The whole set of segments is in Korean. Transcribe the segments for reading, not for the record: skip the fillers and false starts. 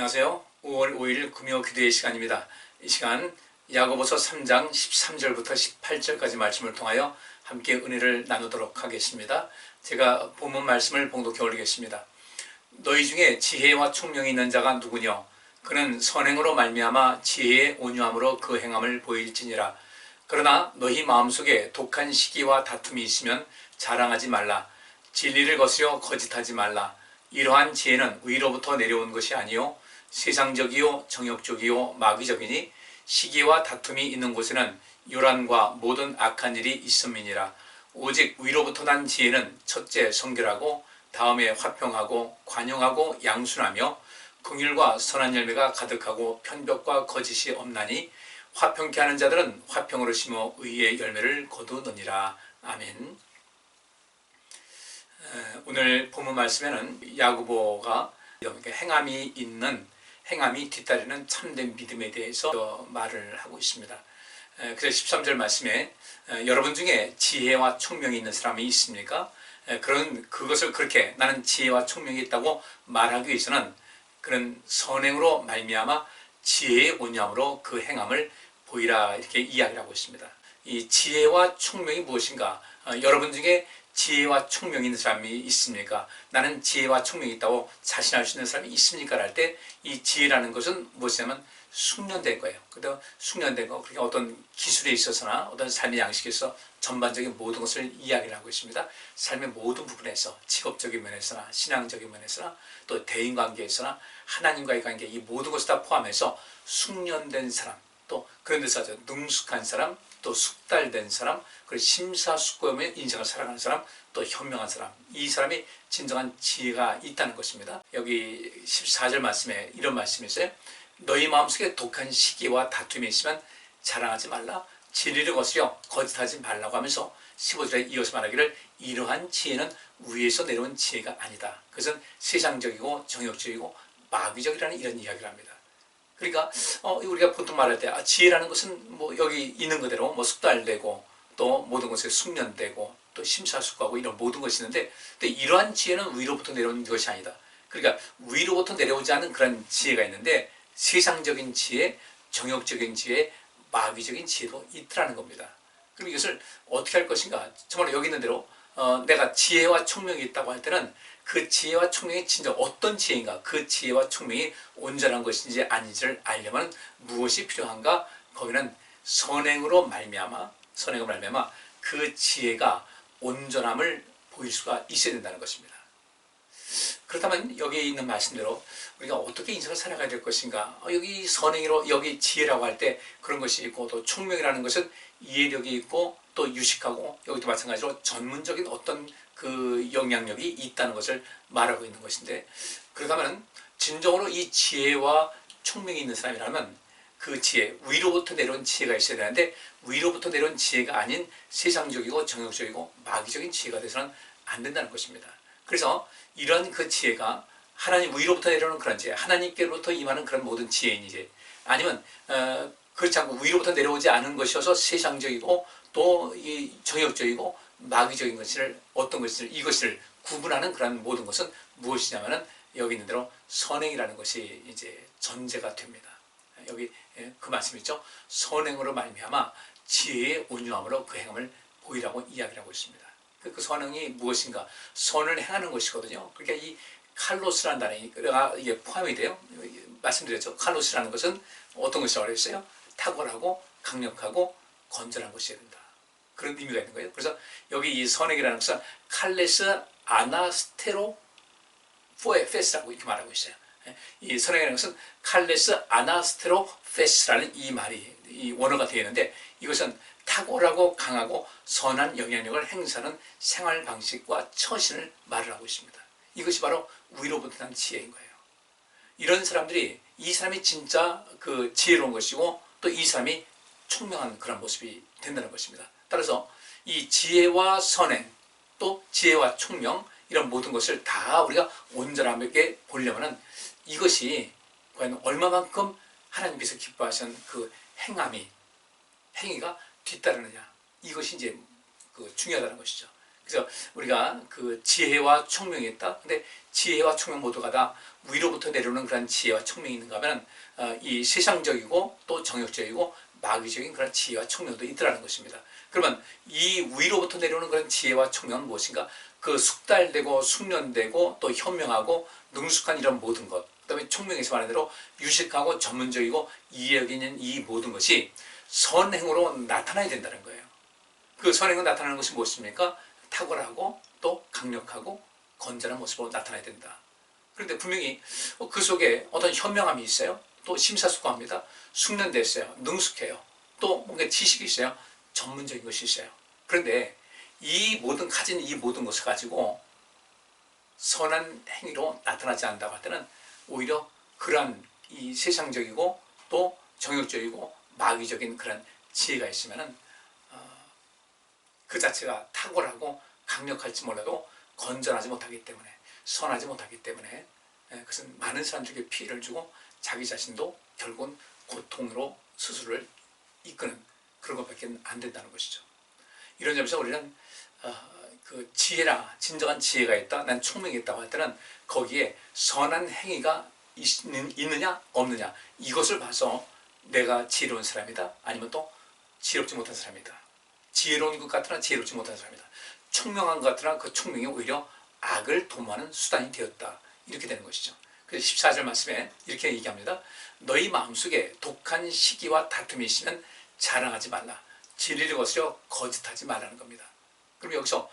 안녕하세요. 5월 5일 금요 기도의 시간입니다. 이 시간 야고보서 3장 13절부터 18절까지 말씀을 통하여 함께 은혜를 나누도록 하겠습니다. 제가 본문 말씀을 봉독해 올리겠습니다. 너희 중에 지혜와 총명이 있는 자가 누구뇨? 그는 선행으로 말미암아 지혜의 온유함으로 그 행함을 보일지니라. 그러나 너희 마음속에 독한 시기와 다툼이 있으면 자랑하지 말라. 진리를 거스려 거짓하지 말라. 이러한 지혜는 위로부터 내려온 것이 아니요 세상적이요 정욕적이요 마귀적이니 시기와 다툼이 있는 곳에는 요란과 모든 악한 일이 있음이니라. 오직 위로부터 난 지혜는 첫째 성결하고 다음에 화평하고 관용하고 양순하며 긍휼과 선한 열매가 가득하고 편벽과 거짓이 없나니 화평케 하는 자들은 화평으로 심어 의의 열매를 거두느니라. 아멘. 오늘 본문 말씀에는 야고보가 행함이 뒤따르는 참된 믿음에 대해서 말을 하고 있습니다. 그래서 13절 말씀에 여러분 중에 지혜와 총명이 있는 사람이 있습니까? 그것을 그렇게 나는 지혜와 총명이 있다고 말하기 위해서는 그런 선행으로 말미암아 지혜의 온유함으로 그 행함을 보이라, 이렇게 이야기를 하고 있습니다. 이 지혜와 총명이 무엇인가? 여러분 중에 지혜와 총명이 있는 사람이 있습니까? 나는 지혜와 총명이 있다고 자신할 수 있는 사람이 있습니까? 할 때 이 지혜라는 것은 무엇이냐면 숙련된 거예요. 그래서 숙련된 거, 그러니까 어떤 기술에 있어서나 어떤 삶의 양식에 있어서 전반적인 모든 것을 이야기를 하고 있습니다. 삶의 모든 부분에서, 직업적인 면에서나 신앙적인 면에서나 또 대인관계에서나 하나님과의 관계, 이 모든 것을 다 포함해서 숙련된 사람, 또 그런 데서 아주 능숙한 사람, 또 숙달된 사람, 그리고 심사숙고하며 인생을 살아가는 사람, 또 현명한 사람, 이 사람이 진정한 지혜가 있다는 것입니다. 여기 14절 말씀에 이런 말씀이 있어요. 너희 마음속에 독한 시기와 다툼이 있으면 자랑하지 말라. 진리를 거스려 거짓하지 말라고 하면서 15절에 이어서 말하기를 이러한 지혜는 위에서 내려온 지혜가 아니다. 그것은 세상적이고 정욕적이고 마귀적이라는 이런 이야기를 합니다. 그러니까 우리가 보통 말할 때 지혜라는 것은 뭐 여기 있는 그대로 뭐 숙달되고 또 모든 것에 숙련되고 또 심사숙고하고 이런 모든 것이 있는데, 근데 이러한 지혜는 위로부터 내려오는 것이 아니다. 그러니까 위로부터 내려오지 않은 그런 지혜가 있는데 세상적인 지혜, 정욕적인 지혜, 마귀적인 지혜도 있더라는 겁니다. 그럼 이것을 어떻게 할 것인가? 정말 여기 있는 대로 내가 지혜와 총명이 있다고 할 때는 그 지혜와 총명이 진짜 어떤 지혜인가, 그 지혜와 총명이 온전한 것인지 아닌지를 알려면 무엇이 필요한가? 거기는 선행으로 말미암아 그 지혜가 온전함을 보일 수가 있어야 된다는 것입니다. 그렇다면 여기 있는 말씀대로 우리가 어떻게 인생을 살아가야 될 것인가? 여기 선행으로, 여기 지혜라고 할 때 그런 것이 있고, 또 총명이라는 것은 이해력이 있고 또 유식하고, 여기도 마찬가지로 전문적인 어떤 그 영향력이 있다는 것을 말하고 있는 것인데, 그렇다면 진정으로 이 지혜와 총명이 있는 사람이라면 그 지혜, 위로부터 내려온 지혜가 있어야 되는데 위로부터 내려온 지혜가 아닌 세상적이고 정욕적이고 마귀적인 지혜가 돼서는 안 된다는 것입니다. 그래서 이런 그 지혜가 하나님 위로부터 내려오는 그런 지혜, 하나님께로부터 임하는 그런 모든 지혜인지, 아니면 그렇지 않고 위로부터 내려오지 않은 것이어서 세상적이고 또 이 정욕적이고 마귀적인 것을, 어떤 것을, 이것을 구분하는 그런 모든 것은 무엇이냐면은 여기 있는 대로 선행이라는 것이 이제 전제가 됩니다. 여기 그 말씀 있죠. 선행으로 말미암아 지혜의 온유함으로 그 행함을 보이라고 이야기를 하고 있습니다. 그 선행이 무엇인가? 선을 행하는 것이거든요. 그러니까 이 칼로스라는 단어가 이게 포함이 돼요. 말씀드렸죠. 칼로스라는 것은 어떤 것이라고 그랬어요? 탁월하고 강력하고 건전한 것이어야 된다. 그런 의미가 있는 거예요. 그래서 여기 이 선행이라는 것은 칼레스 아나스테로 페스라고 이렇게 말하고 있어요. 이 선행이라는 것은 칼레스 아나스테로 페스라는 이 말이, 이 원어가 되어 있는데, 이것은 탁월하고 강하고 선한 영향력을 행사하는 생활 방식과 처신을 말을 하고 있습니다. 이것이 바로 위로부터 난 지혜인 거예요. 이런 사람들이, 이 사람이 진짜 그 지혜로운 것이고 또 이 사람이 총명한 그런 모습이 된다는 것입니다. 따라서 이 지혜와 선행, 또 지혜와 총명, 이런 모든 것을 다 우리가 온전하게 보려면은 이것이 과연 얼마만큼 하나님께서 기뻐하시는 그 행위가 뒤따르느냐, 이것이 이제 그 중요하다는 것이죠. 그래서 우리가 그 지혜와 총명이 있다. 근데 지혜와 총명 모두가 다 위로부터 내려오는 그런 지혜와 총명이 있는가 하면 이 세상적이고 또 정욕적이고 마귀적인 그런 지혜와 총명도 있더라는 것입니다. 그러면 이 위로부터 내려오는 그런 지혜와 총명은 무엇인가? 그 숙달되고 숙련되고 또 현명하고 능숙한 이런 모든 것, 그다음에 총명에서 말하는 대로 유식하고 전문적이고 이해력 있는 이 모든 것이 선행으로 나타나야 된다는 거예요. 그 선행으로 나타나는 것이 무엇입니까? 탁월하고 또 강력하고 건전한 모습으로 나타나야 된다. 그런데 분명히 그 속에 어떤 현명함이 있어요. 또 심사숙고합니다. 숙련됐어요. 능숙해요. 또 뭔가 지식이 있어요. 전문적인 것이 있어요. 그런데 가진 이 모든 것을 가지고 선한 행위로 나타나지 않는다고 할 때는 오히려 그러한 이 세상적이고 또 정욕적이고 마귀적인 그런 지혜가 있으면은 그 자체가 탁월하고 강력할지 몰라도 건전하지 못하기 때문에 선하지 못하기 때문에 그것은 많은 사람들에게 피해를 주고 자기 자신도 결국은 고통으로 스스로를 이끄는 그런 것밖에 안 된다는 것이죠. 이런 점에서 우리는 그 지혜라 진정한 지혜가 있다, 난 총명이 있다고 할 때는 거기에 선한 행위가 있느냐 없느냐 이것을 봐서 내가 지혜로운 사람이다 아니면 또 지혜롭지 못한 사람이다. 지혜로운 것 같으나 지혜롭지 못한 사람이다. 총명한 것 같으나 그 총명이 오히려 악을 도모하는 수단이 되었다. 이렇게 되는 것이죠. 그래서 14절 말씀에 이렇게 얘기합니다. 너희 마음속에 독한 시기와 다툼이 있으면 자랑하지 말라. 진리를 거스려 거짓하지 말라는 겁니다. 그럼 여기서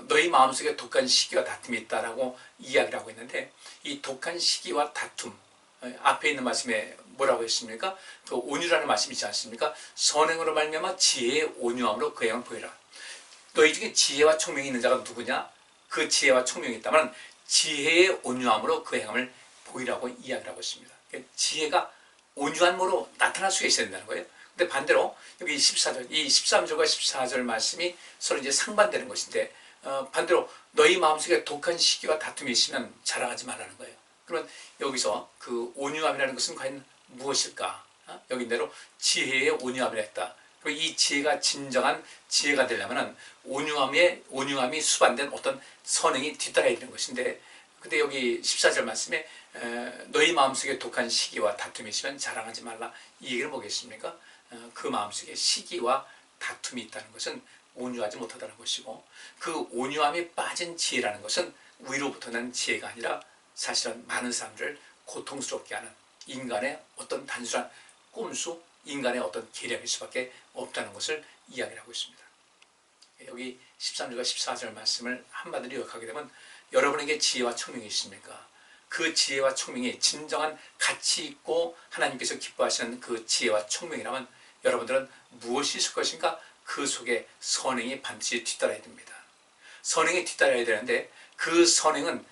너희 마음속에 독한 시기와 다툼이 있다라고 이야기를 하고 있는데 이 독한 시기와 다툼 앞에 있는 말씀에 뭐라고 했습니까? 그 온유라는 말씀이 있지 않습니까? 선행으로 말미암아 지혜의 온유함으로 그 행을 보이라. 너희 중에 지혜와 총명이 있는 자가 누구냐? 그 지혜와 총명이 있다면 지혜의 온유함으로 그 행함을 보이라고 이야기를 하고 있습니다. 지혜가 온유함으로 나타날 수가 있어야 된다는 거예요. 근데 반대로 여기 14절, 이 13절과 14절 말씀이 서로 이제 상반되는 것인데 반대로 너희 마음속에 독한 시기와 다툼이 있으면 자랑하지 말라는 거예요. 그러면 여기서 그 온유함이라는 것은 과연 무엇일까? 여기대로 지혜의 온유함이라 했다. 그리고 이 지혜가 진정한 지혜가 되려면 온유함이 수반된 어떤 선행이 뒤따라야 되는 것인데 근데 여기 14절 말씀에 너희 마음속에 독한 시기와 다툼이 있으면 자랑하지 말라 이 얘기를 뭐겠습니까? 그 마음속에 시기와 다툼이 있다는 것은 온유하지 못하다는 것이고 그 온유함이 빠진 지혜라는 것은 위로부터 난 지혜가 아니라 사실은 많은 사람들을 고통스럽게 하는 인간의 어떤 단순한 꼼수, 인간의 어떤 계략일 수밖에 없다는 것을 이야기를 하고 있습니다. 여기 13절과 14절 말씀을 한마디로 요약하게 되면 여러분에게 지혜와 총명이 있습니까? 그 지혜와 총명이 진정한 가치 있고 하나님께서 기뻐하시는 그 지혜와 총명이라면 여러분들은 무엇이 있을 것인가? 그 속에 선행이 반드시 뒤따라야 됩니다. 선행이 뒤따라야 되는데 그 선행은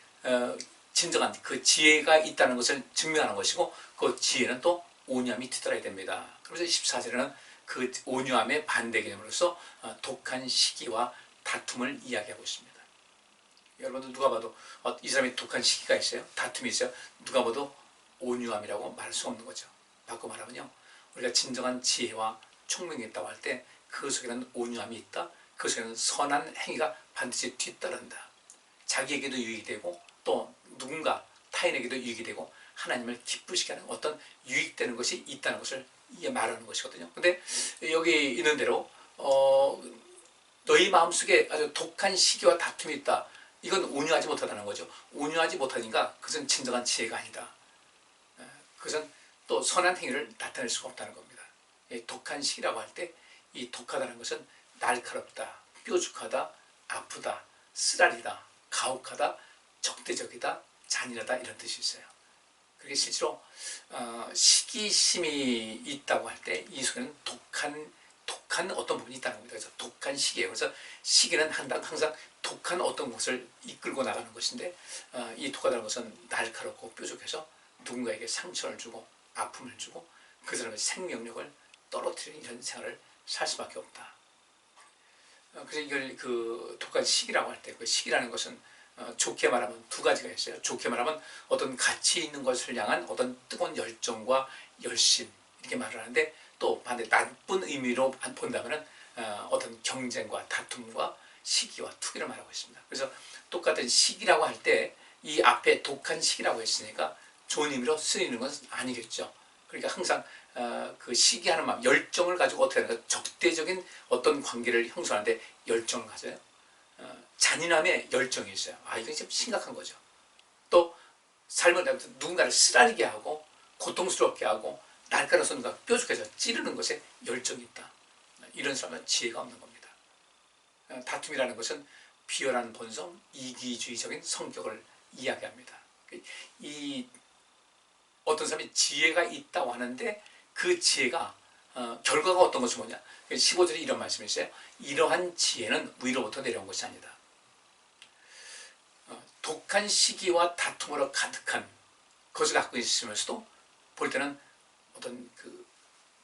진정한 그 지혜가 있다는 것을 증명하는 것이고 그 지혜는 또 온유함이 뒤따라야 됩니다. 그래서 14절에는 그 온유함의 반대 개념으로서 독한 시기와 다툼을 이야기하고 있습니다. 여러분들 누가 봐도 이 사람이 독한 시기가 있어요? 다툼이 있어요? 누가 봐도 온유함이라고 말할 수 없는 거죠. 바꿔 말하면요. 우리가 진정한 지혜와 총명이 있다고 할 때 그 속에는 온유함이 있다. 그 속에는 선한 행위가 반드시 뒤따른다. 자기에게도 유익이 되고 또 누군가 타인에게도 유익이 되고 하나님을 기쁘시게 하는 어떤 유익되는 것이 있다는 것을 말하는 것이거든요. 근데 여기 있는 대로 너희 마음속에 아주 독한 시기와 다툼이 있다. 이건 온유하지 못하다는 거죠. 온유하지 못하니까 그것은 진정한 지혜가 아니다. 그것은 또 선한 행위를 나타낼 수가 없다는 겁니다. 독한 시기라고 할 때 이 독하다는 것은 날카롭다, 뾰족하다, 아프다, 쓰라리다, 가혹하다, 적대적이다, 잔인하다 이런 뜻이 있어요. 그게 실제로 시기심이 있다고 할 때 이 속에는 독한 어떤 부분이 있다는 겁니다. 그래서 독한 시기예요. 그래서 시기는 항상 독한 어떤 것을 이끌고 나가는 것인데 이 독하다는 것은 날카롭고 뾰족해서 누군가에게 상처를 주고 아픔을 주고 그 사람의 생명력을 떨어뜨리는 이런 생활을 살 수밖에 없다. 그래서 이걸 그 독한 시기라고 할 때 그 시기라는 것은 좋게 말하면 두 가지가 있어요. 좋게 말하면 어떤 가치 있는 것을 향한 어떤 뜨거운 열정과 열심 이렇게 말을 하는데 또 반대 나쁜 의미로 본다면 어떤 경쟁과 다툼과 시기와 투기를 말하고 있습니다. 그래서 똑같은 시기라고 할 때 이 앞에 독한 시기라고 했으니까 좋은 의미로 쓰이는 건 아니겠죠. 그러니까 항상 그 시기하는 마음, 열정을 가지고 어떻게 하는가, 적대적인 어떤 관계를 형성하는데 열정을 가져요. 잔인함에 열정이 있어요. 이건 좀 심각한 거죠. 또 삶을 누군가를 쓰라리게 하고 고통스럽게 하고 날카로워서 누가 뾰족해서 찌르는 것에 열정이 있다. 이런 사람은 지혜가 없는 겁니다. 다툼이라는 것은 비열한 본성, 이기주의적인 성격을 이야기합니다. 이 어떤 사람이 지혜가 있다고 하는데 그 지혜가 결과가 어떤 것이 뭐냐. 15절에 이런 말씀이 있어요. 이러한 지혜는 위로부터 내려온 것이 아니다. 독한 시기와 다툼으로 가득한 것을 갖고 있으면서도 볼 때는 어떤 그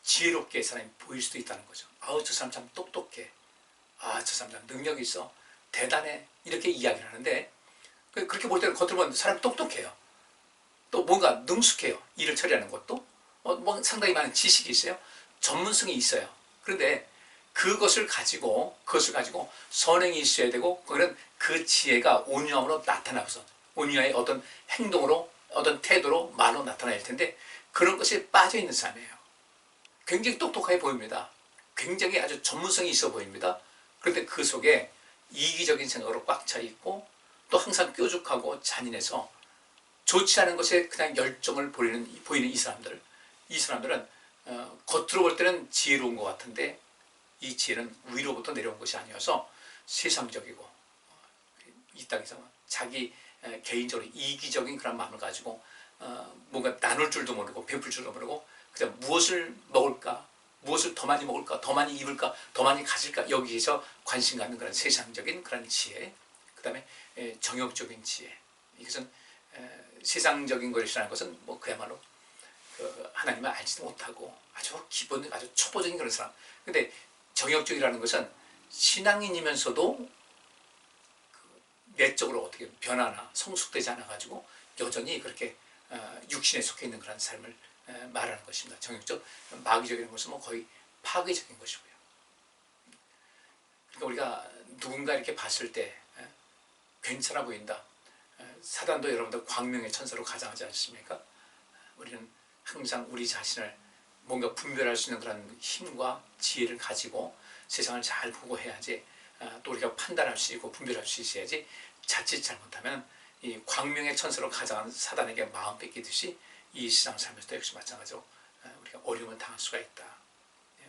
지혜롭게 사람이 보일 수도 있다는 거죠. 저 사람 참 똑똑해. 저 사람 참 능력이 있어. 대단해. 이렇게 이야기를 하는데 그렇게 볼 때는 겉으로 보면 사람이 똑똑해요. 또 뭔가 능숙해요. 일을 처리하는 것도. 뭐 상당히 많은 지식이 있어요. 전문성이 있어요. 그런데 그것을 가지고 선행이 있어야 되고 그거는 그 지혜가 온유함으로 나타나서 온유의 어떤 행동으로 어떤 태도로 말로 나타날 텐데 그런 것이 빠져있는 사람이에요. 굉장히 똑똑해 보입니다. 굉장히 아주 전문성이 있어 보입니다. 그런데 그 속에 이기적인 생각으로 꽉 차 있고 또 항상 뾰족하고 잔인해서 좋지 않은 것에 그냥 열정을 보이는 이 사람들은 겉으로 볼 때는 지혜로운 것 같은데 이 지혜는 위로부터 내려온 것이 아니어서 세상적이고 이 땅에서 자기 개인적으로 이기적인 그런 마음을 가지고 뭔가 나눌 줄도 모르고 베풀 줄도 모르고 그냥 무엇을 먹을까, 무엇을 더 많이 먹을까, 더 많이 입을까, 더 많이 가질까 여기에서 관심 갖는 그런 세상적인 그런 지혜, 그 다음에 정욕적인 지혜. 이것은 세상적인 것이라는 것은 뭐 그야말로 하나님을 알지도 못하고 아주 기본, 아주 초보적인 그런 사람. 근데 정욕적이라는 것은 신앙인이면서도 내적으로 어떻게 변화나 성숙되지 않아가지고 여전히 그렇게 육신에 속해 있는 그런 삶을 말하는 것입니다. 정욕적, 마귀적인 것은 뭐 거의 파괴적인 것이고요. 그러니까 우리가 누군가 이렇게 봤을 때 괜찮아 보인다. 사단도 여러분들 광명의 천사로 가장하지 않습니까? 우리는 항상 우리 자신을 뭔가 분별할 수 있는 그런 힘과 지혜를 가지고 세상을 잘 보고 해야지 또 우리가 판단할 수 있고 분별할 수 있어야지 자칫 잘못하면 이 광명의 천사로 가장한 사단에게 마음 뺏기듯이 이 세상 살면서도 역시 마찬가지로 우리가 어려움을 당할 수가 있다.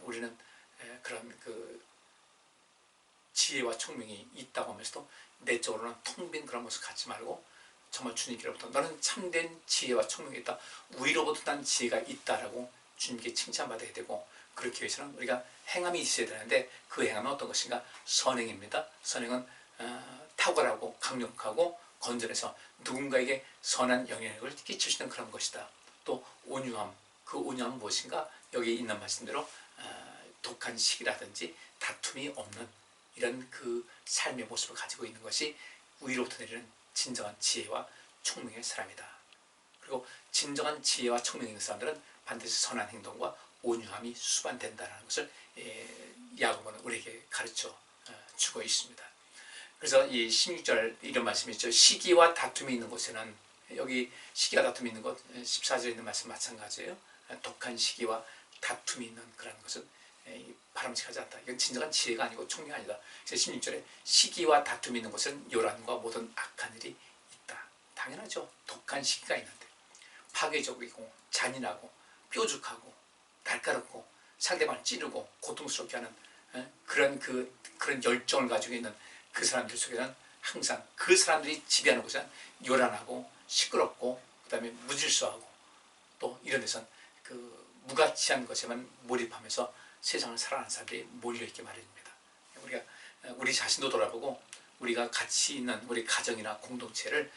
우리는 그런 그 지혜와 총명이 있다고 하면서도 내적으로는 텅 빈 그런 모습 갖지 말고 정말 주님께로부터 너는 참된 지혜와 총명이 있다. 위로부터 난 지혜가 있다라고 주님께 칭찬받아야 되고 그렇기 위해서는 우리가 행함이 있어야 되는데 그 행함은 어떤 것인가? 선행입니다. 선행은 탁월하고 강력하고 건전해서 누군가에게 선한 영향력을 끼칠 수 있는 그런 것이다. 또 온유함, 그 온유함은 무엇인가? 여기 있는 말씀대로 독한 시기라든지 다툼이 없는 이런 그 삶의 모습을 가지고 있는 것이 위로부터 내리는 진정한 지혜와 총명의 사람이다. 그리고 진정한 지혜와 총명이 있는 사람들은 반드시 선한 행동과 온유함이 수반된다는 것을 야고보는 우리에게 가르쳐 주고 있습니다. 그래서 이 16절 이런 말씀이 있죠. 시기와 다툼이 있는 곳에는 여기 시기와 다툼이 있는 곳 14절에 있는 말씀 마찬가지예요. 독한 시기와 다툼이 있는 그런 것은 바람직하지 않다. 이건 진정한 지혜가 아니고 총명이 아니다. 그래서 16절에 시기와 다툼이 있는 곳은 요란과 모든 악한 일이 있다. 당연하죠. 독한 시기가 있는데 파괴적이고 잔인하고 뾰족하고 날카롭고 상대방을 찌르고 고통스럽게 하는 그런 열정을 가지고 있는 그 사람들 속에는 항상 그 사람들이 지배하는 곳은 요란하고 시끄럽고 그 다음에 무질서하고 또 이런 데선 그 무가치한 것에만 몰입하면서 세상을 살아가는 사람들이 몰려있게 마련입니다. 우리가 우리 자신도 돌아보고 우리가 같이 있는 우리 가정이나 공동체를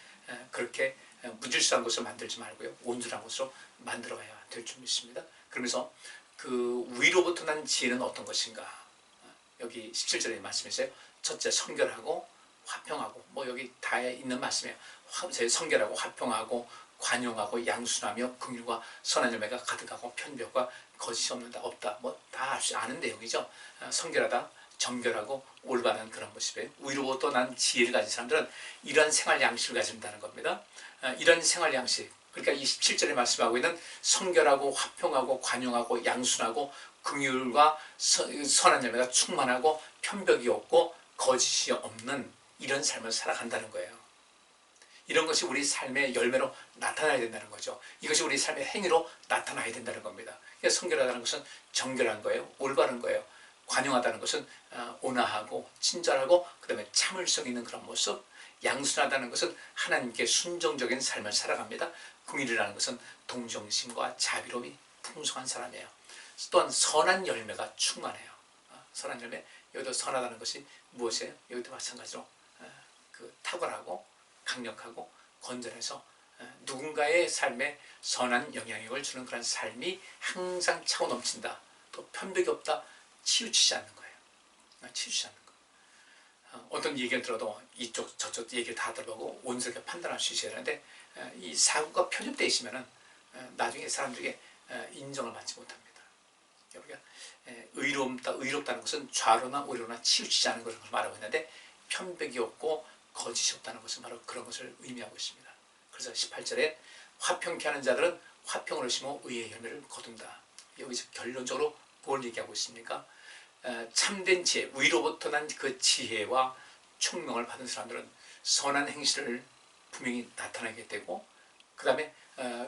그렇게 무질서한 것을 만들지 말고요. 온전한 것으로 만들어가야 될 줄 믿습니다. 그러면서 그 위로부터 난 지혜는 어떤 것인가? 여기 17절에 말씀했어요. 첫째, 성결하고 화평하고 뭐 여기 다 있는 말씀이에요. 성결하고 화평하고 관용하고 양순하며 긍휼과 선한 열매가 가득하고 편벽과 거짓이 없는다 없다 뭐 다 아는 내용이죠. 성결하다, 정결하고 올바른 그런 모습이에요. 위로부터 난 지혜를 가진 사람들은 이러한 생활 양식을 가진다는 겁니다. 이런 생활 양식, 그러니까 27절에 말씀하고 있는 성결하고 화평하고 관용하고 양순하고 긍휼과 선한 열매가 충만하고 편벽이 없고 거짓이 없는 이런 삶을 살아간다는 거예요. 이런 것이 우리 삶의 열매로 나타나야 된다는 거죠. 이것이 우리 삶의 행위로 나타나야 된다는 겁니다. 성결하다는 것은 정결한 거예요. 올바른 거예요. 관용하다는 것은 온화하고 친절하고 그 다음에 참을성 있는 그런 모습. 양순하다는 것은 하나님께 순종적인 삶을 살아갑니다. 긍휼이라는 것은 동정심과 자비로움이 풍성한 사람이에요. 또한 선한 열매가 충만해요. 선한 열매, 여기도 선하다는 것이 무엇이에요? 여기도 마찬가지로 탁월하고 강력하고 건전해서 누군가의 삶에 선한 영향력을 주는 그런 삶이 항상 차고 넘친다. 또 편벽이 없다. 치우치지 않는 거예요. 치우치지 않는 거예요. 어떤 얘기를 들어도 이쪽 저쪽 얘기를 다 들어보고 온전하게 판단할 수 있어야 하는데 이 사고가 편집되어 있으면 나중에 사람들에게 인정을 받지 못합니다. 우리가 의롭다는 것은 좌로나 우로나 치우치지 않은 것을 말하고 있는데 편벽이 없고 거짓이 없다는 것은 바로 그런 것을 의미하고 있습니다. 그래서 18절에 화평케 하는 자들은 화평으로 심어 의의 열매를 거둔다. 여기서 결론적으로 뭘 얘기하고 있습니까? 참된 지혜, 위로부터 난 그 지혜와 총명을 받은 사람들은 선한 행실을 분명히 나타나게 되고 그 다음에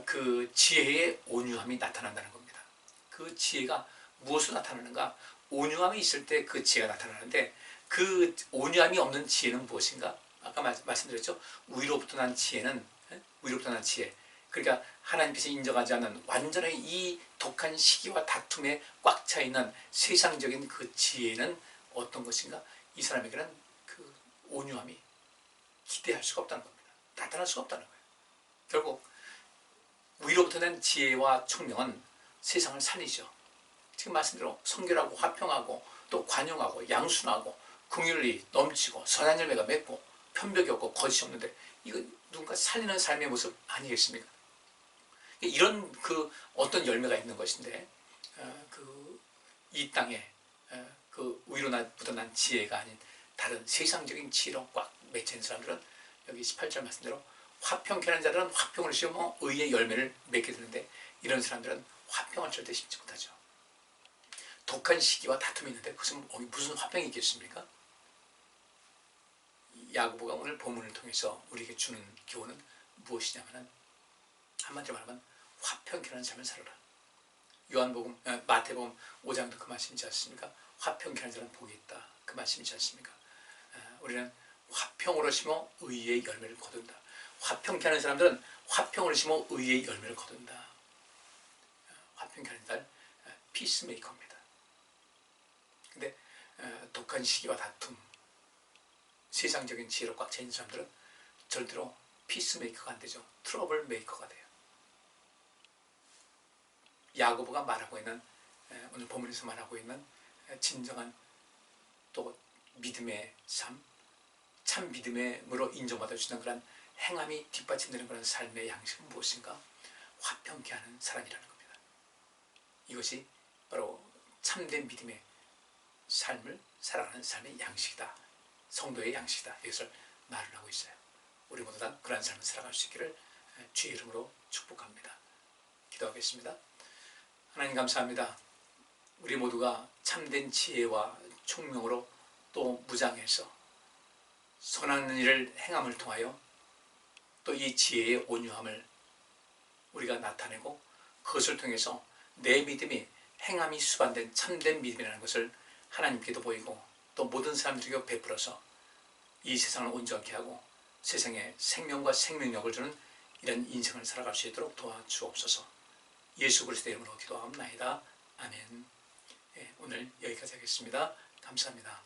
그 지혜의 온유함이 나타난다는 겁니다. 그 지혜가 무엇으로 나타나는가? 온유함이 있을 때 그 지혜가 나타나는데 그 온유함이 없는 지혜는 무엇인가? 아까 말씀드렸죠. 위로부터 난 지혜는 위로부터 난 지혜. 그러니까 하나님께서 인정하지 않는 완전히 이 독한 시기와 다툼에 꽉 차 있는 세상적인 그 지혜는 어떤 것인가? 이 사람에게는 그 온유함이 기대할 수가 없다는 겁니다. 나타날 수가 없다는 거예요. 결국 위로부터 난 지혜와 총명은 세상을 살리죠. 지금 말씀대로 성결하고 화평하고 또 관용하고 양순하고 긍휼이 넘치고 선한 열매가 맺고 편벽이 없고 거짓이 없는데 이거 누군가 살리는 삶의 모습 아니겠습니까? 이런 그 어떤 열매가 있는 것인데 이 땅에 그 위로부터 난 지혜가 아닌 다른 세상적인 지혜로 꽉 맺혀 있는 사람들은 여기 18절 말씀대로 화평케 하는 자들은 화평을 심어 의의 열매를 맺게 되는데 이런 사람들은 화평을 절대 심지 못하죠. 독한 시기와 다툼이 있는데 그것은 무슨 화평이 있겠습니까? 야고보가 오늘 본문을 통해서 우리에게 주는 교훈은 무엇이냐면 한마디로 말하면 화평케 하는 삶을 살아라. 마태복음 5장도 그 말씀이지 않습니까? 화평케 하는 자는 복이 있다. 그 말씀이지 않습니까? 우리는 화평으로 심어 의의 열매를 거둔다. 화평케 하는 사람들은 화평을 심어 의의 열매를 거둔다. 화평케 하는 자는 피스메이커입니다. 근데 독한 시기와 다툼, 세상적인 지혜로 꽉 차 있는 사람들은 절대로 피스메이커가 안 되죠. 트러블 메이커가 돼요. 야고보가 말하고 있는 오늘 본문에서 말하고 있는 진정한 또 믿음의 삶, 참 믿음으로 인정받을 수 있는 그런 행함이 뒷받침되는 그런 삶의 양식은 무엇인가? 화평케 하는 사람이라는 겁니다. 이것이 바로 참된 믿음의 삶을 살아가는 삶의 양식이다. 성도의 양식이다. 이것을 말을 하고 있어요. 우리 모두 다 그런 삶을 살아갈 수 있기를 주의 이름으로 축복합니다. 기도하겠습니다. 하나님 감사합니다. 우리 모두가 참된 지혜와 총명으로 또 무장해서 선한 일을 행함을 통하여 또 이 지혜의 온유함을 우리가 나타내고 그것을 통해서 내 믿음이 행함이 수반된 참된 믿음이라는 것을 하나님께도 보이고 또 모든 사람들에게 베풀어서 이 세상을 온전케 하고 세상에 생명과 생명력을 주는 이런 인생을 살아갈 수 있도록 도와주옵소서. 예수 그리스도의 이름으로 기도하옵나이다. 아멘. 오늘 여기까지 하겠습니다. 감사합니다.